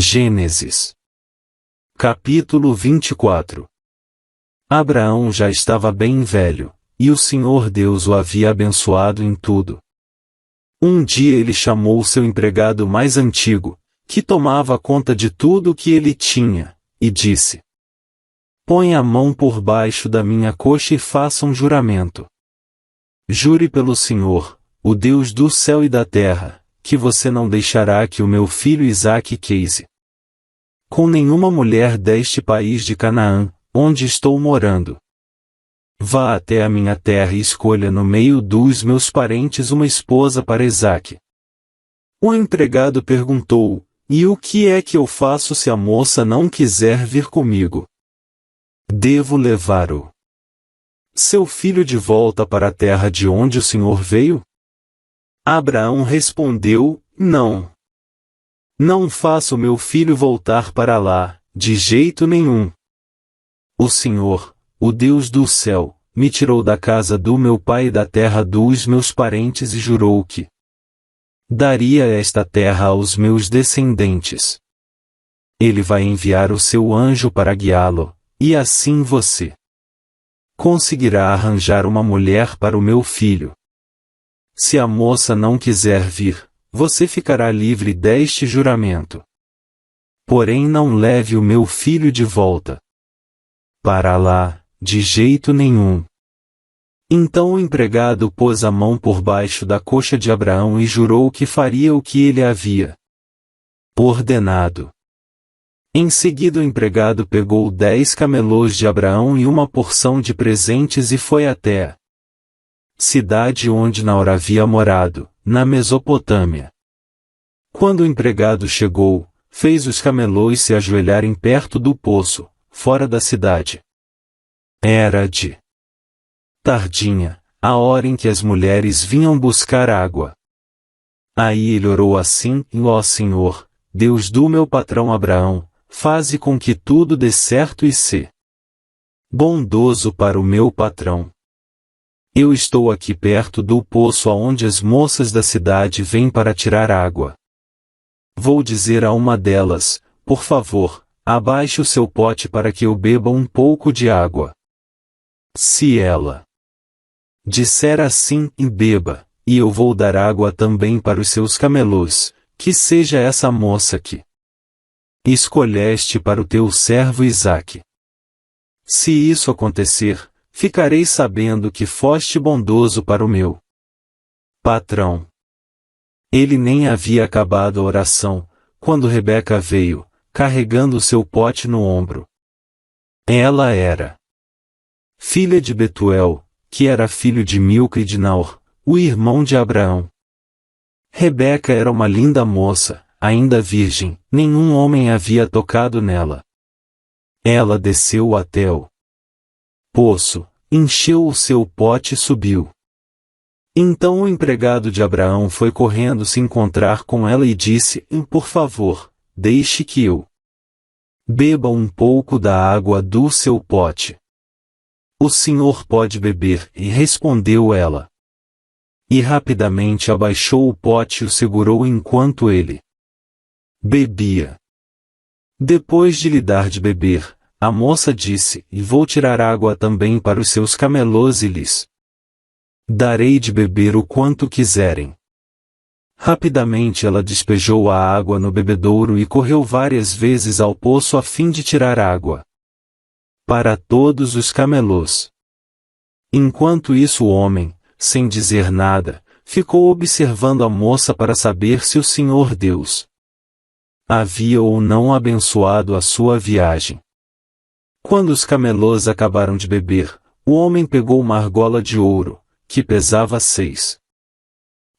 Gênesis. Capítulo 24. Abraão já estava bem velho, e o Senhor Deus o havia abençoado em tudo. Um dia ele chamou seu empregado mais antigo, que tomava conta de tudo o que ele tinha, e disse: "Põe a mão por baixo da minha coxa e faça um juramento. Jure pelo Senhor, o Deus do céu e da terra, que você não deixará que o meu filho Isaque case com nenhuma mulher deste país de Canaã, onde estou morando. Vá até a minha terra e escolha no meio dos meus parentes uma esposa para Isaque." O empregado perguntou: "E o que é que eu faço se a moça não quiser vir comigo? Devo levar seu filho de volta para a terra de onde o Senhor veio?" Abraão respondeu: "Não. Não faça o meu filho voltar para lá, de jeito nenhum. O Senhor, o Deus do céu, me tirou da casa do meu pai e da terra dos meus parentes e jurou que daria esta terra aos meus descendentes. Ele vai enviar o seu anjo para guiá-lo, e assim você conseguirá arranjar uma mulher para o meu filho. Se a moça não quiser vir, você ficará livre deste juramento. Porém não leve o meu filho de volta para lá, de jeito nenhum." Então o empregado pôs a mão por baixo da coxa de Abraão e jurou que faria o que ele havia ordenado. Em seguida o empregado pegou 10 camelôs de Abraão e uma porção de presentes e foi até a cidade onde Naor havia morado, na Mesopotâmia. Quando o empregado chegou, fez os camelôs se ajoelharem perto do poço, fora da cidade. Era de tardinha, a hora em que as mulheres vinham buscar água. Aí ele orou assim: "Ó Senhor, Deus do meu patrão Abraão, faze com que tudo dê certo e se bondoso para o meu patrão. Eu estou aqui perto do poço aonde as moças da cidade vêm para tirar água. Vou dizer a uma delas: por favor, abaixe o seu pote para que eu beba um pouco de água. Se ela disser assim: beba, e eu vou dar água também para os seus camelôs, que seja essa moça que escolheste para o teu servo Isaque. Se isso acontecer, ficarei sabendo que foste bondoso para o meu patrão." Ele nem havia acabado a oração, quando Rebeca veio, carregando o seu pote no ombro. Ela era filha de Betuel, que era filho de Milca e de Naor, o irmão de Abraão. Rebeca era uma linda moça, ainda virgem, nenhum homem havia tocado nela. Ela desceu até o poço, encheu o seu pote e subiu. Então o empregado de Abraão foi correndo se encontrar com ela e disse: "Por favor, deixe que eu beba um pouco da água do seu pote." "O senhor pode beber", e respondeu ela. E rapidamente abaixou o pote e o segurou enquanto ele bebia. Depois de lhe dar de beber, a moça disse: "E vou tirar água também para os seus camelôs e lhes darei de beber o quanto quiserem." Rapidamente ela despejou a água no bebedouro e correu várias vezes ao poço a fim de tirar água para todos os camelôs. Enquanto isso o homem, sem dizer nada, ficou observando a moça para saber se o Senhor Deus havia ou não abençoado a sua viagem. Quando os camelôs acabaram de beber, o homem pegou uma argola de ouro, que pesava 6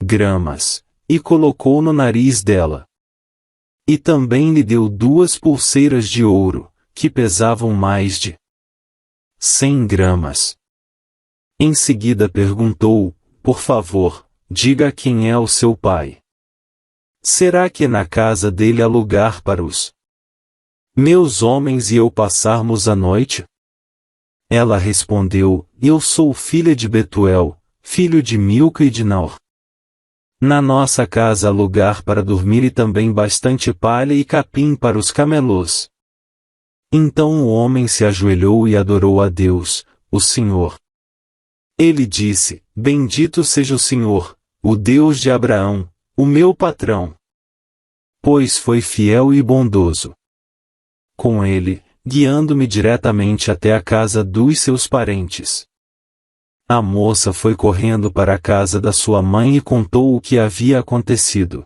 gramas, e colocou no nariz dela. E também lhe deu 2 pulseiras de ouro, que pesavam mais de 100 gramas. Em seguida perguntou: "Por favor, diga quem é o seu pai. Será que na casa dele há lugar para os meus homens e eu passarmos a noite?" Ela respondeu: "Eu sou filha de Betuel, filho de Milca e de Naor." Na nossa casa há lugar para dormir e também bastante palha e capim para os camelôs. Então o homem se ajoelhou e adorou a Deus, o Senhor. Ele disse: Bendito seja o Senhor, o Deus de Abraão, o meu patrão. Pois foi fiel e bondoso com ele, guiando-me diretamente até a casa dos seus parentes. A moça foi correndo para a casa da sua mãe e contou o que havia acontecido.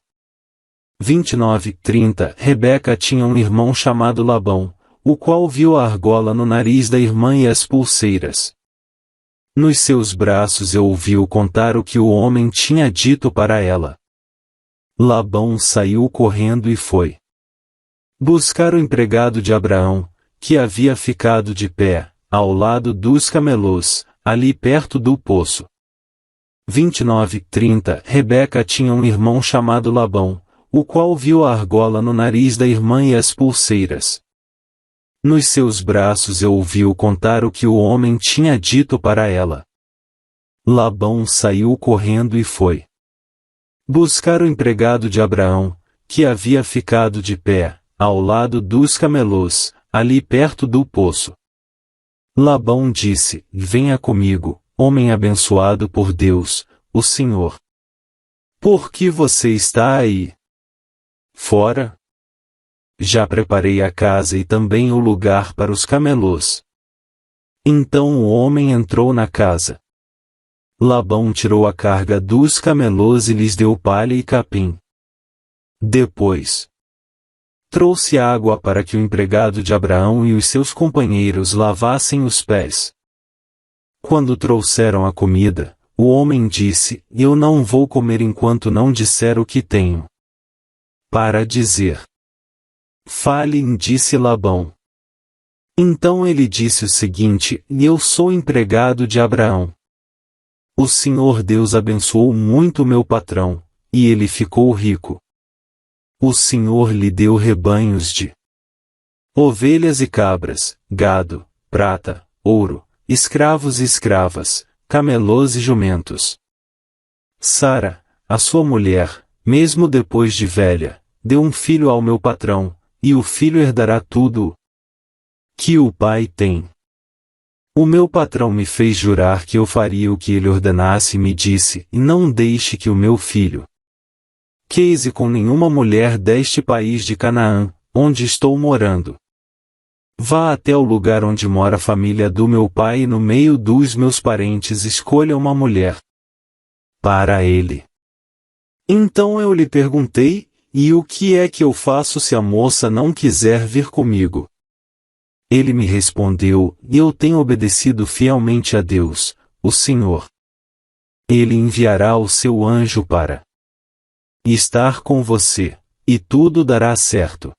29:30 Rebeca tinha um irmão chamado Labão, o qual viu a argola no nariz da irmã e as pulseiras. Nos seus braços eu ouvi-o contar o que o homem tinha dito para ela. Labão saiu correndo e foi buscar o empregado de Abraão, que havia ficado de pé, ao lado dos camelôs, ali perto do poço. 29:30 Rebeca tinha um irmão chamado Labão, o qual viu a argola no nariz da irmã e as pulseiras. Nos seus braços eu ouvi-o contar o que o homem tinha dito para ela. Labão saiu correndo e foi buscar o empregado de Abraão, que havia ficado de pé, ao lado dos camelôs, ali perto do poço. Labão disse: Venha comigo, homem abençoado por Deus, o Senhor. Por que você está aí? Fora? Já preparei a casa e também o lugar para os camelôs. Então o homem entrou na casa. Labão tirou a carga dos camelôs e lhes deu palha e capim. Depois trouxe água para que o empregado de Abraão e os seus companheiros lavassem os pés. Quando trouxeram a comida, o homem disse: Eu não vou comer enquanto não disser o que tenho para dizer. Fale, disse Labão. Então ele disse o seguinte: Eu sou empregado de Abraão. O Senhor Deus abençoou muito meu patrão, e ele ficou rico. O Senhor lhe deu rebanhos de ovelhas e cabras, gado, prata, ouro, escravos e escravas, camelôs e jumentos. Sara, a sua mulher, mesmo depois de velha, deu um filho ao meu patrão, e o filho herdará tudo que o pai tem. O meu patrão me fez jurar que eu faria o que ele ordenasse e me disse: Não deixe que o meu filho case com nenhuma mulher deste país de Canaã, onde estou morando. Vá até o lugar onde mora a família do meu pai e no meio dos meus parentes escolha uma mulher para ele. Então eu lhe perguntei: E o que é que eu faço se a moça não quiser vir comigo? Ele me respondeu: Eu tenho obedecido fielmente a Deus, o Senhor. Ele enviará o seu anjo para estar com você, e tudo dará certo.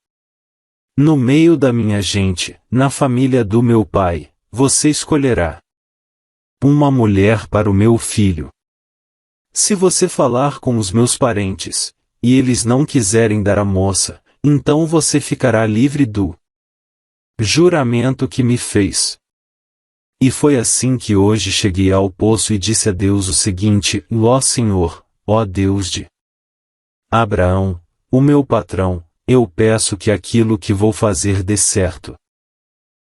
No meio da minha gente, na família do meu pai, você escolherá uma mulher para o meu filho. Se você falar com os meus parentes, e eles não quiserem dar a moça, então você ficará livre do juramento que me fez. E foi assim que hoje cheguei ao poço e disse a Deus o seguinte: Ó Senhor, ó Deus de Abraão, o meu patrão, eu peço que aquilo que vou fazer dê certo.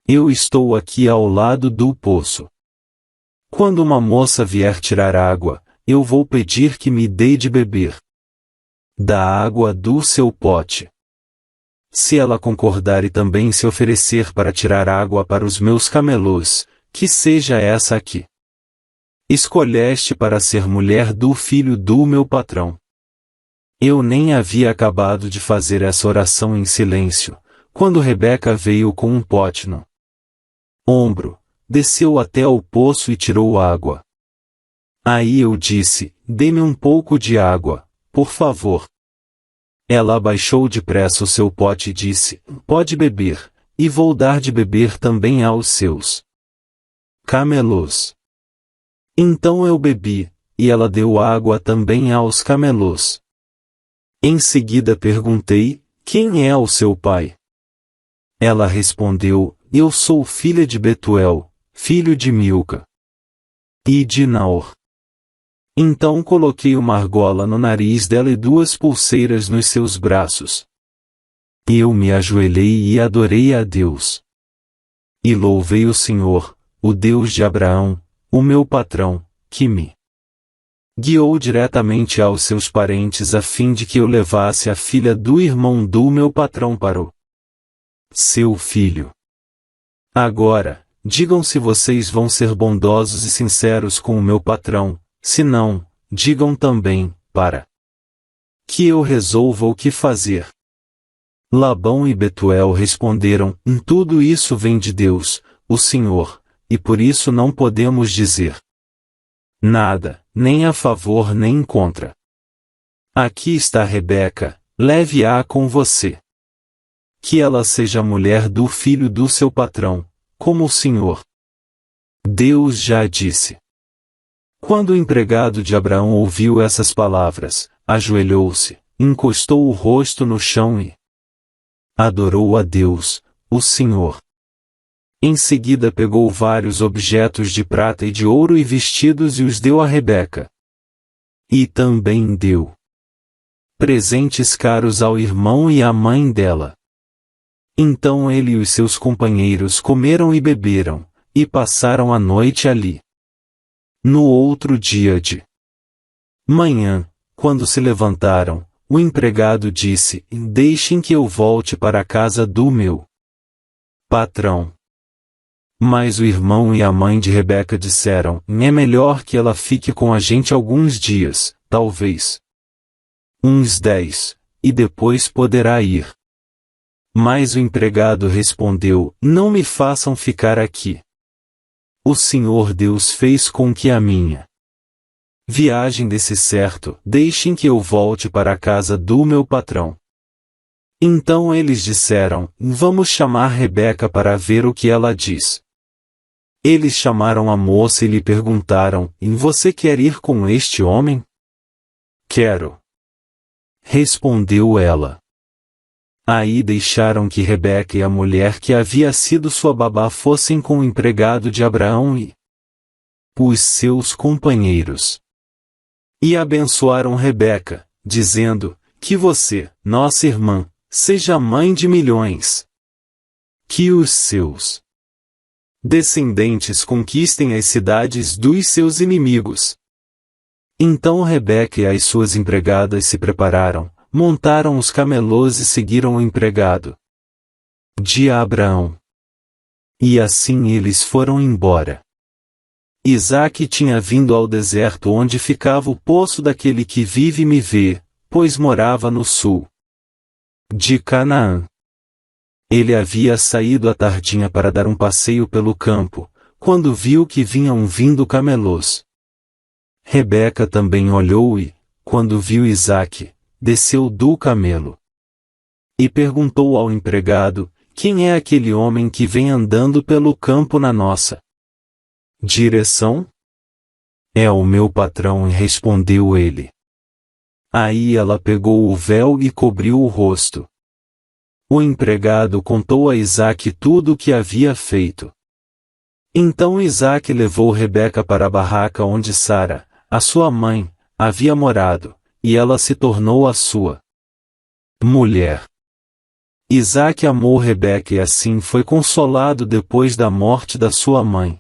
Eu estou aqui ao lado do poço. Quando uma moça vier tirar água, eu vou pedir que me dê de beber da água do seu pote. Se ela concordar e também se oferecer para tirar água para os meus camelôs, que seja essa aqui. Escolheste para ser mulher do filho do meu patrão. Eu nem havia acabado de fazer essa oração em silêncio, quando Rebeca veio com um pote no ombro, desceu até ao poço e tirou água. Aí eu disse: Dê-me um pouco de água, por favor. Ela abaixou depressa o seu pote e disse: Pode beber, e vou dar de beber também aos seus camelôs. Então eu bebi, e ela deu água também aos camelôs. Em seguida perguntei: Quem é o seu pai? Ela respondeu: Eu sou filha de Betuel, filho de Milca e de Naor. Então coloquei uma argola no nariz dela e 2 pulseiras nos seus braços. Eu me ajoelhei e adorei a Deus. E louvei o Senhor, o Deus de Abraão, o meu patrão, que me guiou diretamente aos seus parentes a fim de que eu levasse a filha do irmão do meu patrão para o seu filho. Agora, digam se vocês vão ser bondosos e sinceros com o meu patrão, se não, digam também, para que eu resolva o que fazer. Labão e Betuel responderam, tudo isso vem de Deus, o Senhor, e por isso não podemos dizer nada, nem a favor nem contra. Aqui está Rebeca, leve-a com você. Que ela seja mulher do filho do seu patrão, como o Senhor Deus já disse. Quando o empregado de Abraão ouviu essas palavras, ajoelhou-se, encostou o rosto no chão e adorou a Deus, o Senhor. Em seguida pegou vários objetos de prata e de ouro e vestidos e os deu a Rebeca. E também deu presentes caros ao irmão e à mãe dela. Então ele e os seus companheiros comeram e beberam, e passaram a noite ali. No outro dia de manhã, quando se levantaram, o empregado disse, deixem que eu volte para a casa do meu patrão. Mas o irmão e a mãe de Rebeca disseram, é melhor que ela fique com a gente alguns dias, talvez uns 10, e depois poderá ir. Mas o empregado respondeu, não me façam ficar aqui. O Senhor Deus fez com que a minha viagem desse certo, deixem que eu volte para a casa do meu patrão. Então eles disseram, vamos chamar Rebeca para ver o que ela diz. Eles chamaram a moça e lhe perguntaram, você quer ir com este homem? Quero. Respondeu ela. Aí deixaram que Rebeca e a mulher que havia sido sua babá fossem com o empregado de Abraão e os seus companheiros. E abençoaram Rebeca, dizendo, que você, nossa irmã, seja mãe de milhões. Que os seus descendentes conquistem as cidades dos seus inimigos. Então Rebeca e as suas empregadas se prepararam, montaram os camelôs e seguiram o empregado de Abraão. E assim eles foram embora. Isaque tinha vindo ao deserto onde ficava o poço daquele que vive e me vê, pois morava no sul de Canaã. Ele havia saído à tardinha para dar um passeio pelo campo, quando viu que vinham vindo camelôs. Rebeca também olhou e, quando viu Isaque, desceu do camelo. E perguntou ao empregado, quem é aquele homem que vem andando pelo campo na nossa direção? É o meu patrão, respondeu ele. Aí ela pegou o véu e cobriu o rosto. O empregado contou a Isaque tudo o que havia feito. Então Isaque levou Rebeca para a barraca onde Sara, a sua mãe, havia morado, e ela se tornou a sua mulher. Isaque amou Rebeca e assim foi consolado depois da morte da sua mãe.